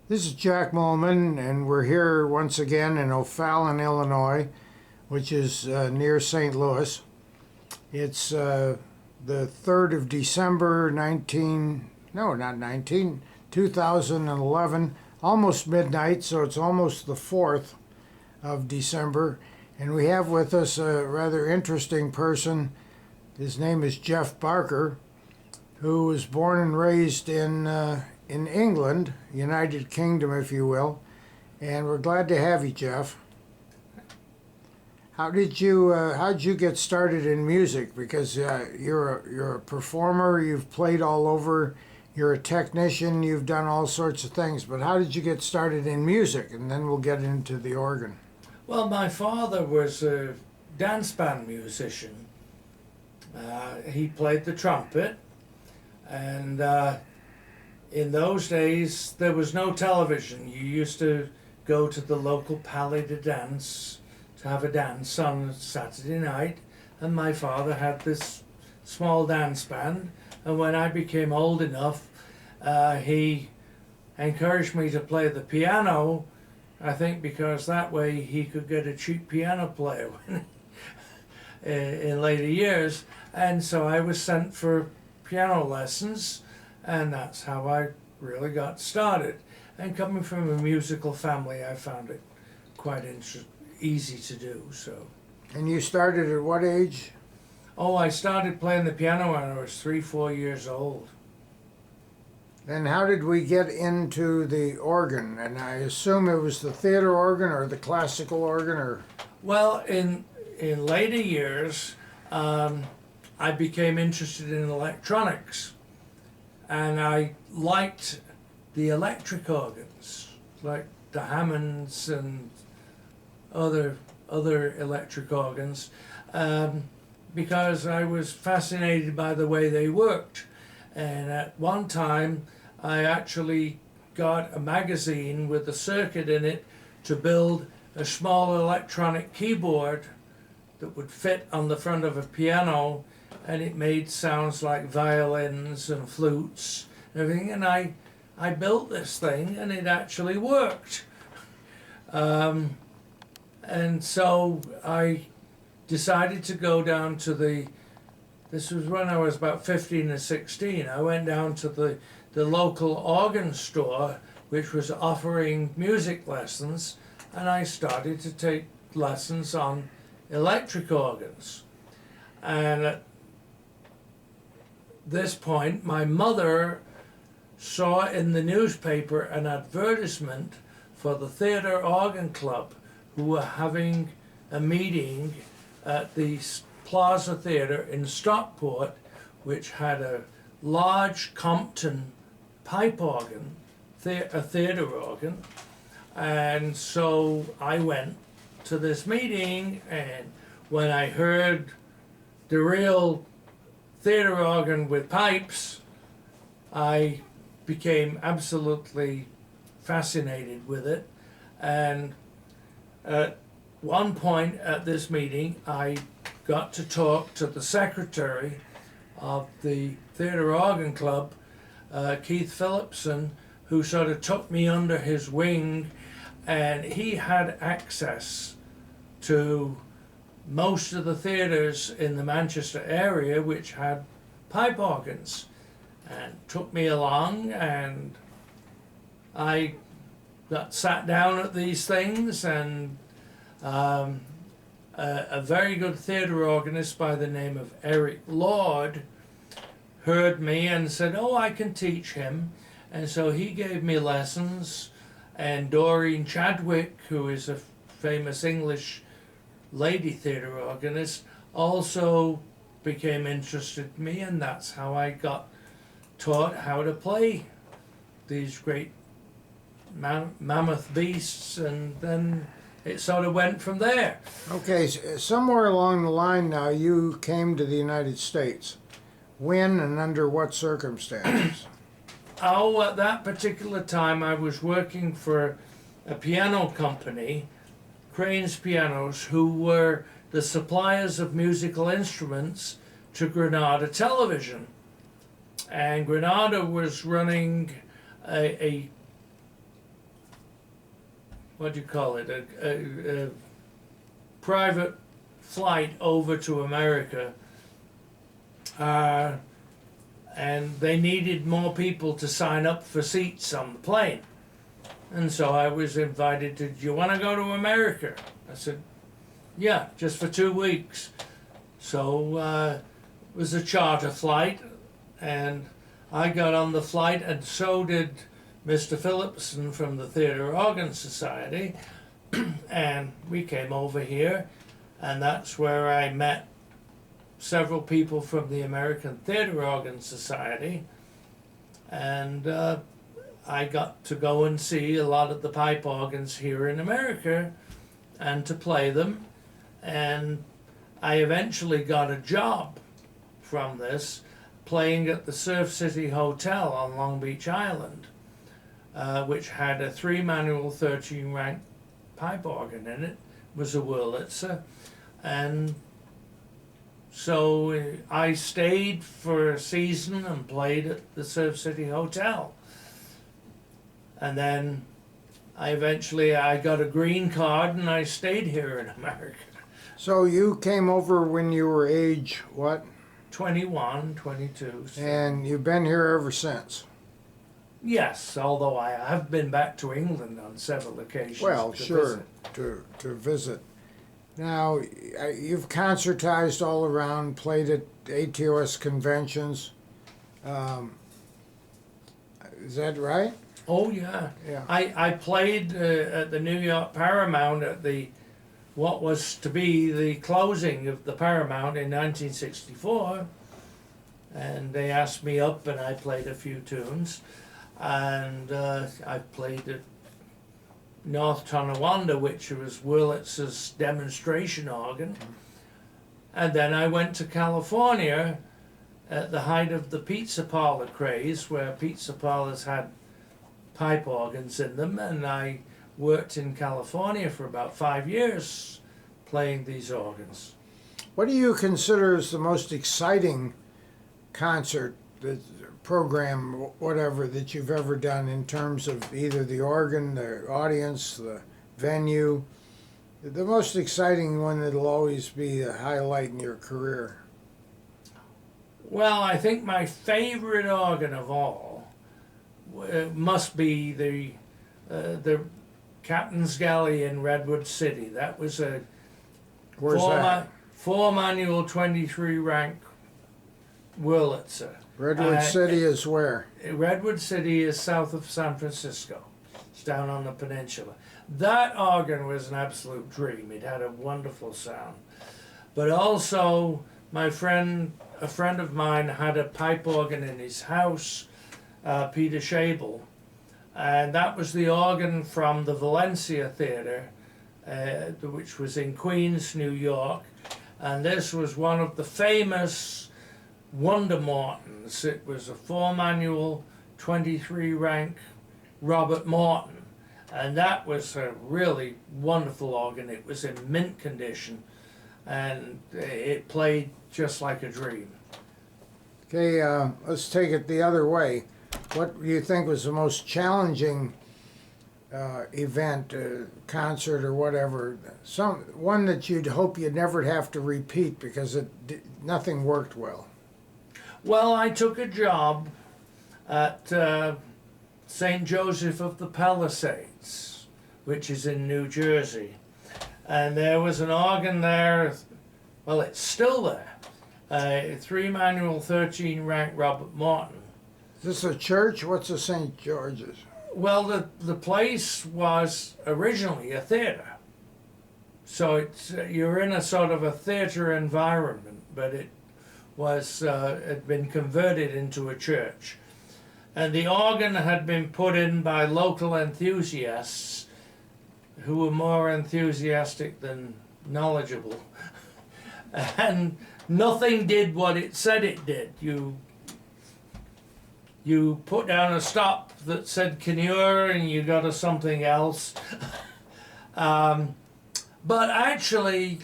This is Jack Moelmann, and we're here once again in O'Fallon, Illinois, which is near St. Louis. It's the 3rd of December, 2011, almost midnight, so it's almost the 4th of December. And we have with us a rather interesting person. His name is Jeff Barker, who was born and raised in England, United Kingdom, if you will, and we're glad to have you, Jeff. How did you get started in music? Because you're a performer, you've played all over, you're a technician, you've done all sorts of things. But how did you get started in music? And then we'll get into the organ. Well, my father was a dance band musician. He played the trumpet, and in those days there was no television. You used to go to the local Palais de Dance to have a dance on Saturday night, and my father had this small dance band, and when I became old enough, he encouraged me to play the piano, I think because that way he could get a cheap piano player in later years. And so I was sent for piano lessons, and that's how I really got started. And coming from a musical family, I found it quite easy to do. So. And you started at what age? Oh, I started playing the piano when I was 3-4 years old. And how did we get into the organ? And I assume it was the theater organ or the classical organ, or? Well, in later years, I became interested in electronics, and I liked the electric organs, like the Hammonds and other electric organs, because I was fascinated by the way they worked. And at one time, I actually got a magazine with a circuit in it to build a small electronic keyboard that would fit on the front of a piano, and it made sounds like violins and flutes and everything. And I built this thing, and it actually worked. And so I decided to go down to this was when I was about 15 or 16. I went down to the local organ store, which was offering music lessons, and I started to take lessons on electric organs. And at this point, my mother saw in the newspaper an advertisement for the Theatre Organ Club, who were having a meeting at the Plaza Theatre in Stockport, which had a large Compton pipe organ, a theatre organ. And so I went to this meeting, and when I heard the real theatre organ with pipes, I became absolutely fascinated with it. And at one point at this meeting, I got to talk to the secretary of the Theatre Organ Club, Keith Phillipson, who sort of took me under his wing, and he had access to most of the theatres in the Manchester area which had pipe organs, and took me along, and I got sat down at these things, and a very good theatre organist by the name of Eric Lord heard me and said, "Oh, I can teach him." And so he gave me lessons, and Doreen Chadwick, who is a famous English lady theatre organist, also became interested in me, and that's how I got taught how to play these great mammoth beasts, and then it sort of went from there. Okay, somewhere along the line now you came to the United States. When and under what circumstances? Oh, at that particular time I was working for a piano company, Crane's Pianos, who were the suppliers of musical instruments to Granada Television. And Granada was running a what do you call it, a private flight over to America, and they needed more people to sign up for seats on the plane. And so I was invited to, do you want to go to America? I said, yeah, just for 2 weeks. So it was a charter flight, and I got on the flight, and so did Mr. Phillipson from the Theatre Organ Society. And we came over here, and that's where I met several people from the American Theatre Organ Society, and I got to go and see a lot of the pipe organs here in America and to play them, and I eventually got a job from this playing at the Surf City Hotel on Long Beach Island, which had a 3-manual 13-rank pipe organ in it. It was a Wurlitzer, and so I stayed for a season and played at the Surf City Hotel. And then I got a green card and I stayed here in America. So you came over when you were age what? 21, 22. So. And you've been here ever since? Yes, although I have been back to England on several occasions. Well, to sure, visit. to visit. Now, you've concertized all around, played at ATOS conventions. Is that right? Oh, yeah. Yeah. I played at the New York Paramount at what was to be the closing of the Paramount in 1964. And they asked me up and I played a few tunes. And I played at North Tonawanda, which was Wurlitzer's demonstration organ. And then I went to California at the height of the pizza parlor craze, where pizza parlors had pipe organs in them, and I worked in California for about 5 years playing these organs. What do you consider as the most exciting concert, the program, whatever, that you've ever done in terms of either the organ, the audience, the venue? The most exciting one that'll always be a highlight in your career? Well, I think my favorite organ of all must be the Captain's Galley in Redwood City. That was a Where's that? 4-manual 23-rank Wurlitzer. Redwood City is where? Redwood City is south of San Francisco. It's down on the peninsula. That organ was an absolute dream. It had a wonderful sound. But also, a friend of mine had a pipe organ in his house, Peter Schabel, and that was the organ from the Valencia Theatre, which was in Queens, New York, and this was one of the famous Wonder Mortons. It was a 4-manual, 23-rank Robert Morton, and that was a really wonderful organ. It was in mint condition, and it played just like a dream. Okay, let's take it the other way. What do you think was the most challenging event, concert or whatever? One that you'd hope you'd never have to repeat because nothing worked well. Well, I took a job at St. Joseph of the Palisades, which is in New Jersey. And there was an organ there, well, it's still there, a 3-manual 13-rank Robert Morton. Is this a church? What's a St. George's? Well, the place was originally a theater. So you're in a sort of a theater environment, but it had been converted into a church. And the organ had been put in by local enthusiasts who were more enthusiastic than knowledgeable. And nothing did what it said it did. You put down a stop that said Canure and you got something else. But actually,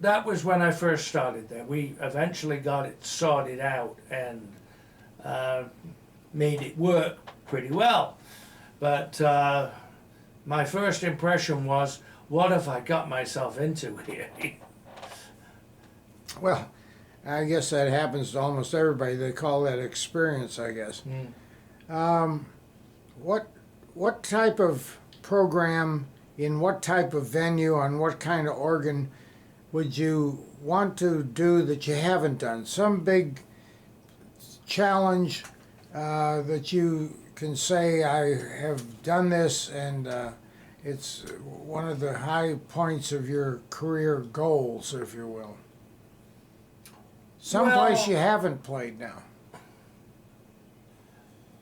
that was when I first started there. We eventually got it sorted out and made it work pretty well. But my first impression was, what have I got myself into here? Well, I guess that happens to almost everybody. They call that experience, I guess. Um, what type of program in what type of venue on what kind of organ would you want to do that you haven't done? Some big challenge that you can say, I have done this, and it's one of the high points of your career goals, if you will. Someplace Well- you haven't played now.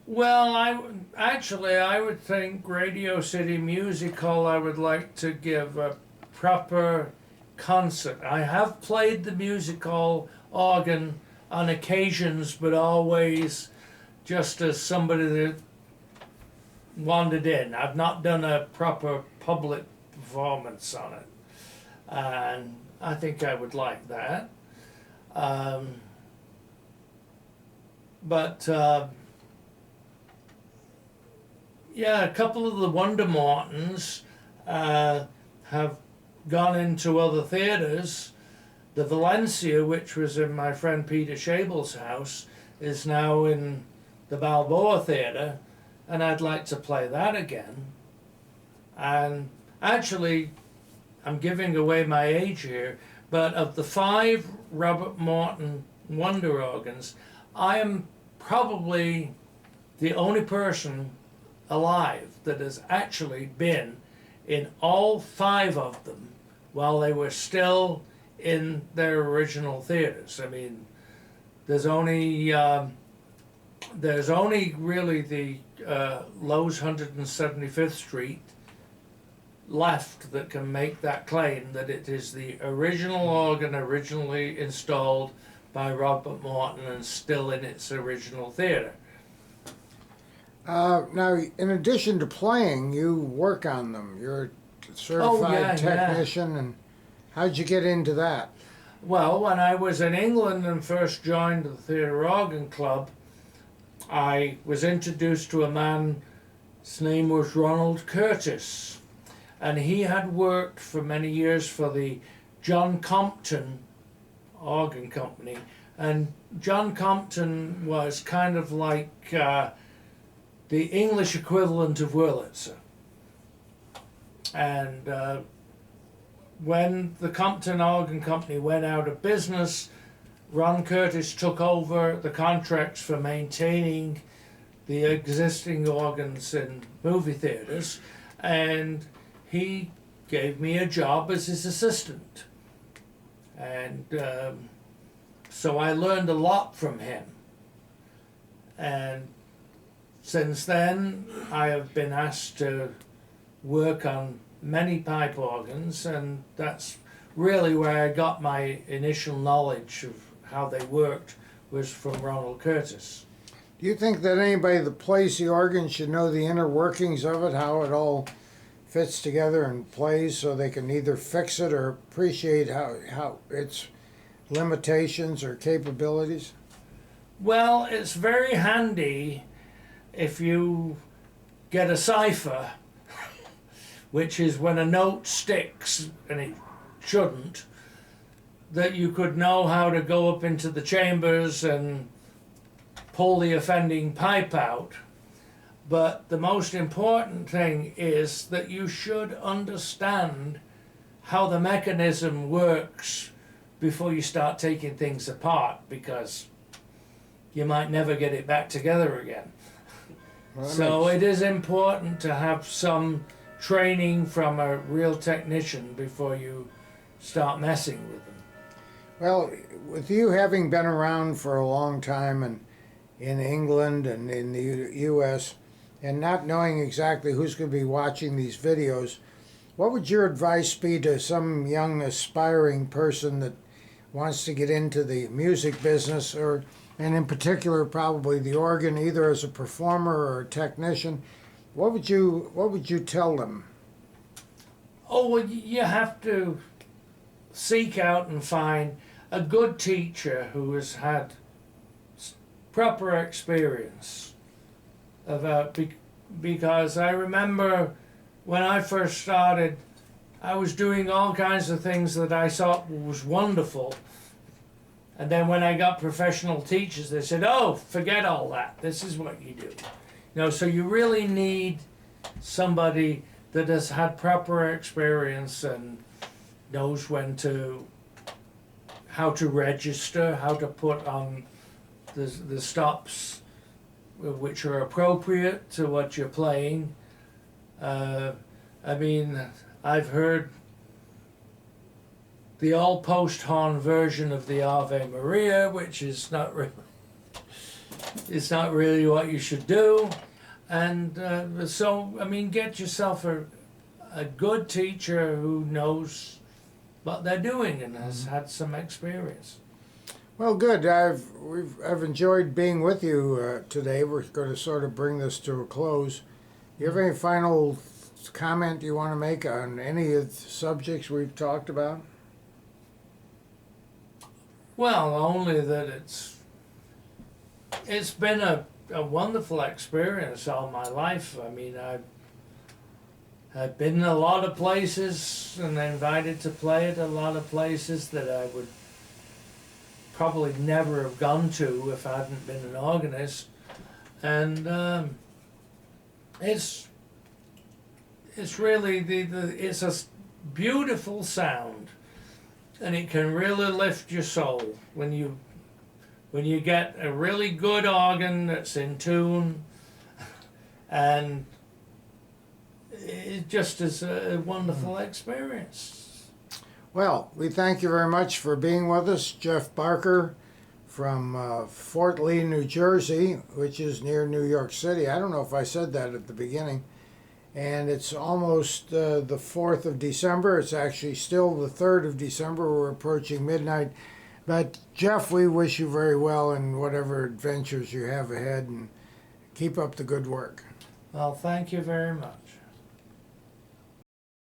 Well, I would think Radio City Music Hall, I would like to give a proper concert. I have played the music hall organ on occasions, but always just as somebody that wandered in. I've not done a proper public performance on it, and I think I would like that. Yeah, a couple of the Wonder Mortons have gone into other theatres. The Valencia, which was in my friend Peter Schabel's house, is now in the Balboa Theatre, and I'd like to play that again. And actually, I'm giving away my age here, but of the 5 Robert Morton Wonder organs, I am probably the only person alive that has actually been in all 5 of them while they were still in their original theaters. I mean, there's only really the Lowe's 175th Street left that can make that claim that it is the original organ originally installed by Robert Morton and still in its original theater. Now, in addition to playing, you work on them. You're a certified technician, and how'd you get into that? Well, when I was in England and first joined the Theatre Organ Club, I was introduced to a man, his name was Ronald Curtis, and he had worked for many years for the John Compton Organ Company, and John Compton was kind of like the English equivalent of Wurlitzer. And when the Compton Organ Company went out of business, Ron Curtis took over the contracts for maintaining the existing organs in movie theaters, and he gave me a job as his assistant. And so I learned a lot from him. And since then, I have been asked to work on many pipe organs, and that's really where I got my initial knowledge of how they worked, was from Ronald Curtis. Do you think that anybody that plays the organ should know the inner workings of it, how it all fits together and plays, so they can either fix it or appreciate how its limitations or capabilities? Well, it's very handy if you get a cipher, which is when a note sticks and it shouldn't, that you could know how to go up into the chambers and pull the offending pipe out. But the most important thing is that you should understand how the mechanism works before you start taking things apart, because you might never get it back together again. Well, So it is important to have some training from a real technician before you start messing with them. Well, with you having been around for a long time and in England and in the U.S., and not knowing exactly who's going to be watching these videos, what would your advice be to some young aspiring person that wants to get into the music business, and in particular probably the organ, either as a performer or a technician? What would you tell them? Oh, well, you have to seek out and find a good teacher who has had proper experience of because I remember when I first started, I was doing all kinds of things that I thought was wonderful. And then when I got professional teachers, they said, "Oh, forget all that. This is what you do." You know, so you really need somebody that has had proper experience and knows how to register, how to put on the stops which are appropriate to what you're playing. I mean, I've heard the all post horn version of the Ave Maria, which is not really, it's not really what you should do. And so, I mean, get yourself a good teacher who knows what they're doing and has had some experience. Well, good. I've enjoyed being with you today. We're going to sort of bring this to a close. Do you have any final comment you want to make on any of the subjects we've talked about? Well, only that it's been a wonderful experience all my life. I mean, I've been in a lot of places and invited to play at a lot of places that I would probably never have gone to if I hadn't been an organist. And it's really it's a beautiful sound, and it can really lift your soul when you get a really good organ that's in tune, and it just is a wonderful experience. Well, we thank you very much for being with us, Jeff Barker from Fort Lee, New Jersey, which is near New York City. I don't know if I said that at the beginning. And it's almost the 4th of December. It's actually still the 3rd of December. We're approaching midnight. But Jeff, we wish you very well in whatever adventures you have ahead, and keep up the good work. Well, thank you very much.